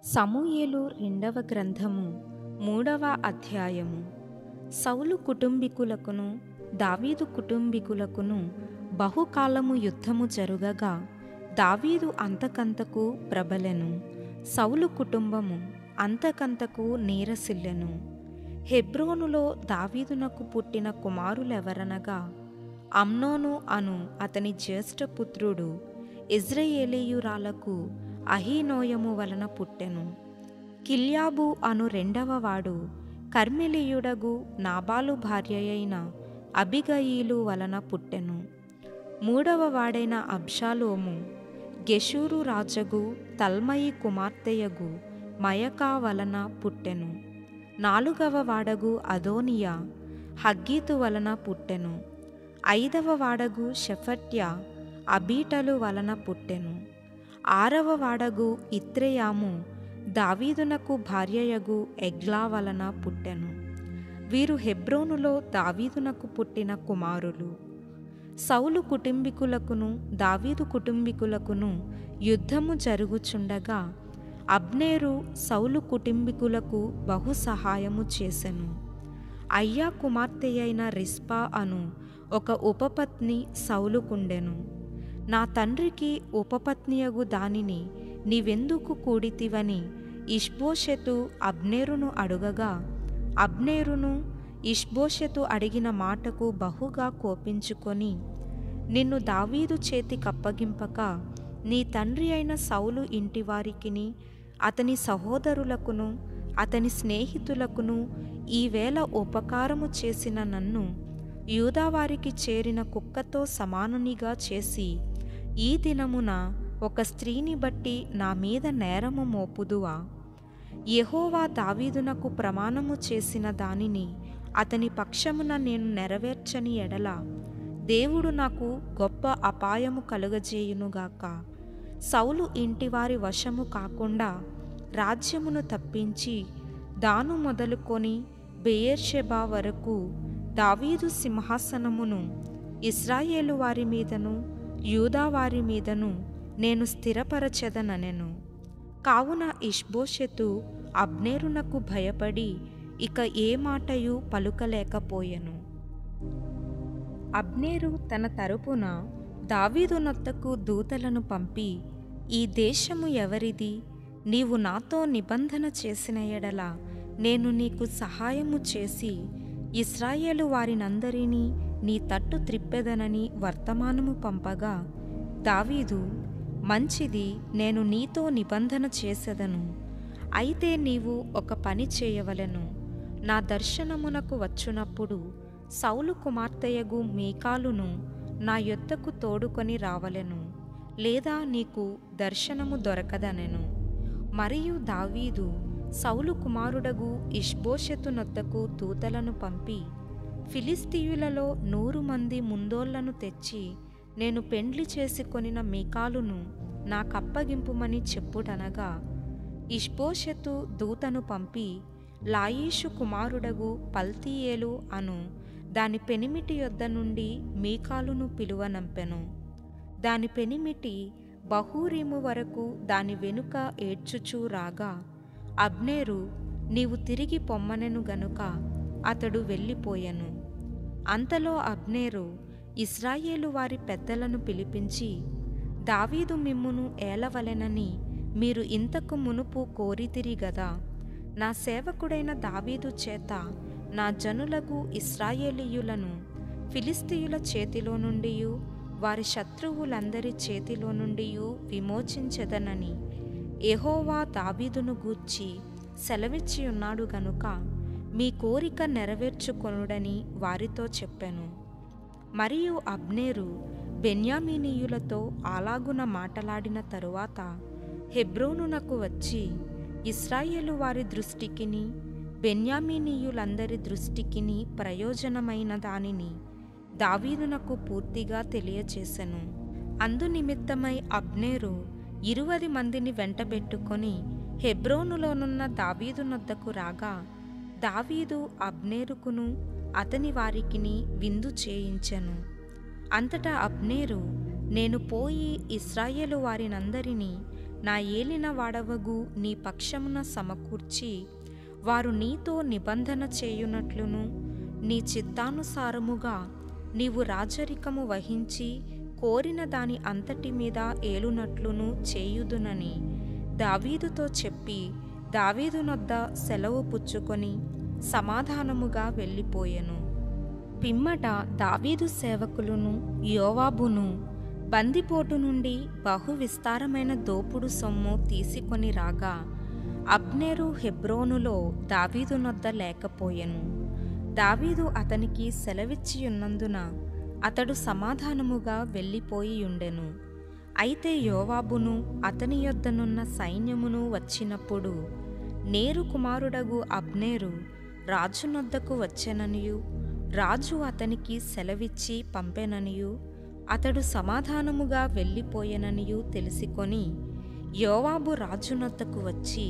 సమూయేలు రెండవ గ్రంథము 3వ అధ్యాయము. సౌలు కుటుంబీకులకును దావీదు కుటుంబీకులకును బహుకాలము యుద్ధము జరుగగా దావీదు అంతకంతకు ప్రబలెను. సౌలు కుటుంబము అంతకంతకు నీరసిల్లెను. హెబ్రోనులో దావీదునకు పుట్టిన కుమారులెవరనగా అమ్నోను అను అతని జ్యేష్ఠపుత్రుడు ఇజ్రాయేలీయురాలకు అహీనోయము వలన పుట్టెను. కిల్యాబు అను రెండవ వాడు కర్మెలీయుడగు నాబాలు భార్యయైన అబిగయీలు వలన పుట్టెను. మూడవ వాడైన అబ్షాలోము గెషూరు రాజగు తల్మయి కుమార్తెయగు మయకా వలన పుట్టెను. నాలుగవ వాడగు అదోనియా హగ్గీతు వలన పుట్టెను. ఐదవ వాడగు షెఫట్య అబీటలు వలన పుట్టెను. ఆరవ వాడగు ఇత్రెయాము దావీదునకు భార్యయగు ఎగ్లా వలన పుట్టెను. వీరు హెబ్రోనులో దావీదునకు పుట్టిన కుమారులు. సౌలు కుటుంబీకులకును దావీదు కుటుంబీకులకును యుద్ధము జరుగుచుండగా అబ్నేరు సౌలు కుటుంబీకులకు బహు సహాయము చేసెను. అయ్యా కుమార్తెయైన రిస్పా అను ఒక ఉపపత్ని సౌలుకుండెను. నా తండ్రికి ఉపపత్నియగు దానిని నీవెందుకు కూడితివని ఇష్బోషెతు అబ్నేరును అడుగగా అబ్నేరును ఇష్బోషెతు అడిగిన మాటకు బహుగా కోపించుకొని, నిన్ను దావీదు చేతికప్పగింపక నీ తండ్రి అయిన సౌలు ఇంటివారికిని అతని సహోదరులకును అతని స్నేహితులకును ఈవేళ ఉపకారము చేసిన నన్ను యూదావారికి చేరిన కుక్కతో సమానునిగా చేసి ఈ దినమున ఒక స్త్రీని బట్టి నా మీద నేరము మోపుదువా? యెహోవా దావీదునకు ప్రమాణము చేసిన దానిని అతని పక్షమున నేను నెరవేర్చని ఎడల దేవుడు నాకు గొప్ప అపాయము కలుగజేయునుగాక. సౌలు ఇంటివారి వశము కాకుండా రాజ్యమును తప్పించి దాను మొదలుకొని బెయేర్షెబా వరకు దావీదు సింహాసనమును ఇశ్రాయేలు వారి మీదను యూదా వారి మీదను నేను స్థిరపరచెదనెను. కావున ఇష్బోషెతు అబ్నేరునకు భయపడి ఇక ఏ మాటయు పలుకలేకపోయెను. అబ్నేరు తన తరపున దావీదునొద్దకు దూతలను పంపి, ఈ దేశము ఎవరిది? నీవు నాతో నిబంధన చేసిన ఎడల నేను నీకు సహాయము చేసి ఇశ్రాయేలు వారినందరినీ నీ తట్టు త్రిప్పెదనని వర్తమానము పంపగా దావీదు, మంచిది, నేను నీతో నిబంధన చేసెదను. అయితే నీవు ఒక పని చేయవలెను. నా దర్శనమునకు వచ్చునప్పుడు సౌలు కుమార్తెయగు మీకాలును నా యొద్దకు తోడుకొని రావలెను, లేదా నీకు దర్శనము దొరకదనెను. మరియు దావీదు సౌలు కుమారుడగు ఇష్బోషెతునొద్దకు దూతలను పంపి, ఫిలిస్తీయులలో 100 మంది ముందోళ్లను తెచ్చి నేను పెండ్లి చేసుకొనిన మీకాలును నాకప్పగింపుమని చెప్పుటనగా, ఇష్బోషెతు దూతను పంపి లాయీషు కుమారుడగు పల్తీయేలు అను దాని పెనిమిటి యొద్ద నుండి మీకాలును పిలువనంపెను. దాని పెనిమిటి బహూరీము వరకు దాని వెనుక ఏడ్చుచూ రాగా అబ్నేరు, నీవు తిరిగి పొమ్మనెను గనుక అతడు వెళ్ళిపోయెను. అంతలో అబ్నేరు ఇశ్రాయేలు వారి పెద్దలను పిలిపించి, దావీదు మిమ్మును ఏలవలెనని మీరు ఇంతకు మునుపు కోరితిరి గదా. నా సేవకుడైన దావీదు చేత నా జనులకు ఇశ్రాయేలీయులను ఫిలిస్తీయుల చేతిలో నుండియు వారి శత్రువులందరి చేతిలో నుండియు విమోచించెదనని యెహోవా దావీదును గూర్చి సెలవిచ్చి ఉన్నాడు గనుక మీ కోరిక నెరవేర్చుకొనుడని వారితో చెప్పెను. మరియు అబ్నేరు బెన్యామీనీయులతో అలాగున మాటలాడిన తరువాత హెబ్రోనునకు వచ్చి ఇశ్రాయేలు వారి దృష్టికిని బెన్యామీనీయులందరి దృష్టికిని ప్రయోజనమైన దానిని దావీదునకు పూర్తిగా తెలియచేసెను. అందునిమిత్తమై అబ్నేరు 20 మందిని వెంటబెట్టుకొని హెబ్రోనులోనున్న దావీదునొద్దకు రాగా దావీదు అబ్నేరుకును అతని వారికిని విందు చేయించెను. అంతటా అబ్నేరు, నేను పోయి ఇశ్రాయేలు వారినందరినీ నా ఏలిన వాడవగు నీ పక్షమున సమకూర్చి వారు నీతో నిబంధన చేయునట్లును నీ చిత్తానుసారముగా నీవు రాజరికము వహించి కోరిన దాని అంతటి మీద ఏలునట్లును చేయుదునని దావీదుతో చెప్పి దావీదునొద్ద సెలవు పుచ్చుకొని సమాధానముగా వెళ్ళిపోయెను. పిమ్మట దావీదు సేవకులను యోవాబును బందిపోటు నుండి బహు విస్తారమైన దోపుడు సొమ్ము తీసుకొని రాగా అబ్నేరు హెబ్రోనులో దావీదునొద్ద లేకపోయెను. దావీదు అతనికి సెలవిచ్చియున్నందున అతడు సమాధానముగా వెళ్ళిపోయియుండెను. అయితే యోవాబును అతని యొద్దనున్న సైన్యమును వచ్చినప్పుడు నేరు కుమారుడగు అబ్నేరు రాజునొద్దకు వచ్చెననియు రాజు అతనికి సెలవిచ్చి పంపెననియు అతడు సమాధానముగా వెళ్ళిపోయెననియు తెలిసికొని యోవాబు రాజునొద్దకు వచ్చి,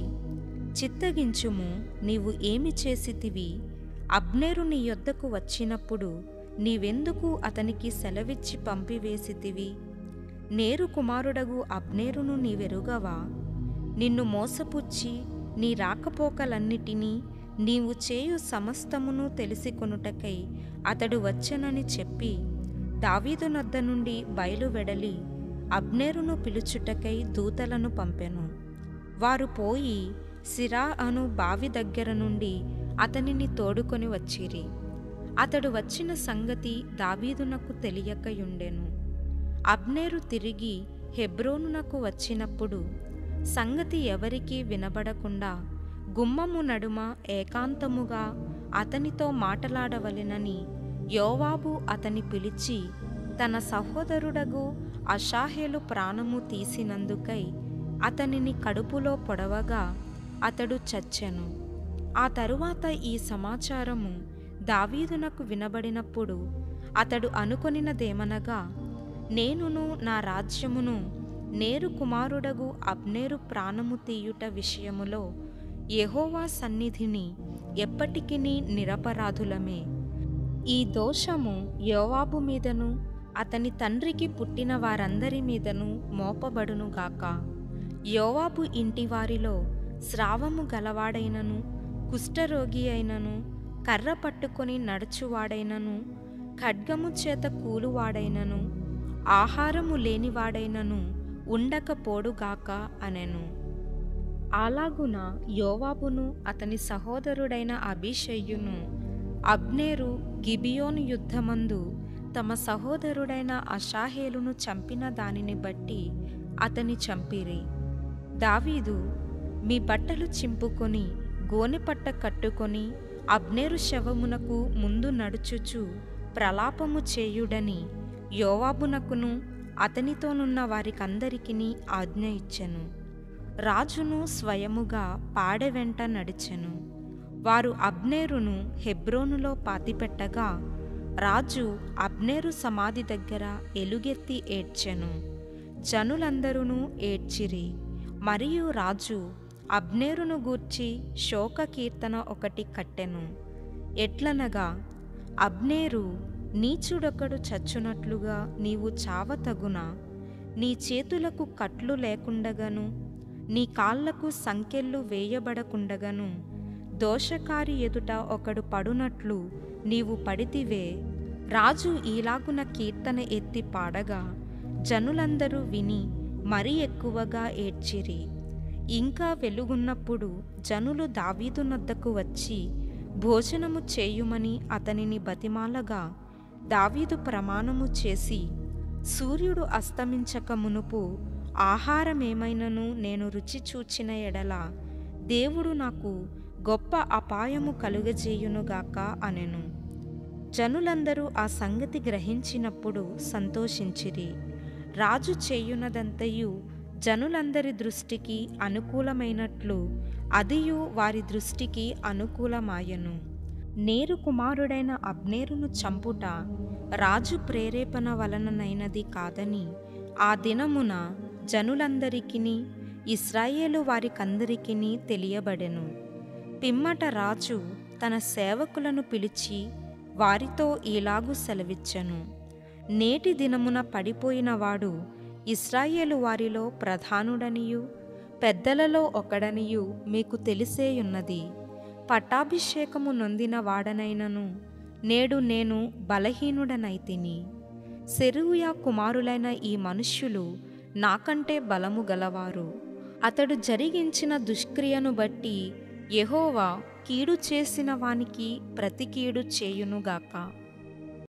చిత్తగించుము, నీవు ఏమి చేసితివి? అబ్నేరు నీ యొద్దకు వచ్చినప్పుడు నీవెందుకు అతనికి సెలవిచ్చి పంపివేసితివి? నేరు కుమారుడగు అబ్నేరును నీవెరుగవా? నిన్ను మోసపుచ్చి నీ రాకపోకలన్నిటినీ నీవు చేయు సమస్తమును తెలిసికొనుటకై అతడు వచ్చెనని చెప్పి దావీదునొద్ద నుండి బయలువెడలి అబ్నేరును పిలుచుటకై దూతలను పంపెను. వారు పోయి సిరా అను బావి దగ్గర నుండి అతనిని తోడుకొని వచ్చిరి. అతడు వచ్చిన సంగతి దావీదునకు తెలియకయుండెను. అబ్నేరు తిరిగి హెబ్రోనునకు వచ్చినప్పుడు సంగతి ఎవరికీ వినబడకుండా గుమ్మము నడుమ ఏకాంతముగా అతనితో మాటలాడవలెనని యోవాబు అతని పిలిచి తన సహోదరుడగు అషాహేలు ప్రాణము తీసినందుకై అతనిని కడుపులో పొడవగా అతడు చచ్చెను. ఆ తరువాత ఈ సమాచారము దావీదునకు వినబడినప్పుడు అతడు అనుకొనినదేమనగా, నేనును నా రాజ్యమును నేరు కుమారుడగు అబ్నేరు ప్రాణము తీయుట విషయములో యెహోవా సన్నిధిని ఎప్పటికినీ నిరపరాధులమే. ఈ దోషము యోవాబు మీదను అతని తండ్రికి పుట్టిన వారందరి మీదను మోపబడునుగాక. యోవాబు ఇంటివారిలో స్రావము గలవాడైనను, కుష్ఠరోగి అయినను, కర్ర పట్టుకొని నడుచువాడైనను, ఖడ్గము చేత కూలువాడైనను, ఆహారము లేనివాడైనను ఉండకపోడుగాక అనెను. అలాగున యోవాబును అతని సహోదరుడైన అబీషయ్యును అబ్నేరు గిబియోను యుద్ధమందు తమ సహోదరుడైన అషాహేలును చంపిన దానిని బట్టి అతని చంపిరి. దావీదు, మీ బట్టలు చింపుకొని గోనెపట్ట కట్టుకొని అబ్నేరు శవమునకు ముందు నడుచుచు ప్రలాపము చేయుడని యోవాబునకును అతనితోనున్న వారికందరికిని ఆజ్ఞ ఇచ్చెను. రాజును స్వయముగా పాడె వెంట నడిచెను. వారు అబ్నేరును హెబ్రోనులో పాతిపెట్టగా రాజు అబ్నేరు సమాధి దగ్గర ఎలుగెత్తి ఏడ్చెను. జనులందరూ ఏడ్చిరి. మరియు రాజు అబ్నేరును గూర్చి శోక కీర్తన ఒకటి కట్టెను. ఎట్లనగా, అబ్నేరు నీచుడొకడు చచ్చునట్లుగా నీవు చావతగునా? నీ చేతులకు కట్లు లేకుండగను, నీ కాళ్లకు సంకెళ్ళు వేయబడకుండగను దోషకారి ఎదుట ఒకడు పడునట్లు నీవు పడితివే. రాజు ఈలాగున కీర్తన ఎత్తి పాడగా జనులందరూ విని మరి ఎక్కువగా ఏడ్చిరి. ఇంకా వెలుగున్నప్పుడు జనులు దావీదునొద్దకు వచ్చి భోజనము చేయుమని అతనిని బతిమాలగా దావీదు ప్రమాణము చేసి, సూర్యుడు అస్తమించక మునుపు ఆహారమేమైనను నేను రుచి చూచిన ఎడల దేవుడు నాకు గొప్ప అపాయము కలుగజేయునుగాక అనెను. జనులందరూ ఆ సంగతి గ్రహించినప్పుడు సంతోషించిరి. రాజు చేయునదంతయు జనులందరి దృష్టికి అనుకూలమైనట్లు అదియు వారి దృష్టికి అనుకూలమాయెను. నేరు కుమారుడైన అబ్నేరును చంపుట రాజు ప్రేరేపణ వలననైనది కాదని ఆ దినమున జనులందరికిని ఇశ్రాయేలు వారికందరికిని తెలియబడెను. పిమ్మట రాజు తన సేవకులను పిలిచి వారితో ఈలాగు సెలవిచ్చెను. నేటి దినమున పడిపోయిన వాడు ఇశ్రాయేలు వారిలో ప్రధానుడనియు పెద్దలలో ఒకడనియు మీకు తెలిసేయున్నది. పట్టాభిషేకము నొందిన వాడనైనను నేడు నేను బలహీనుడనైతిని. సెరూయా కుమారులైన ఈ మనుష్యులు నాకంటే బలము గలవారు. అతడు జరిగించిన దుష్క్రియను బట్టి యెహోవా కీడు చేసిన వానికి ప్రతి కీడు చేయునుగాక.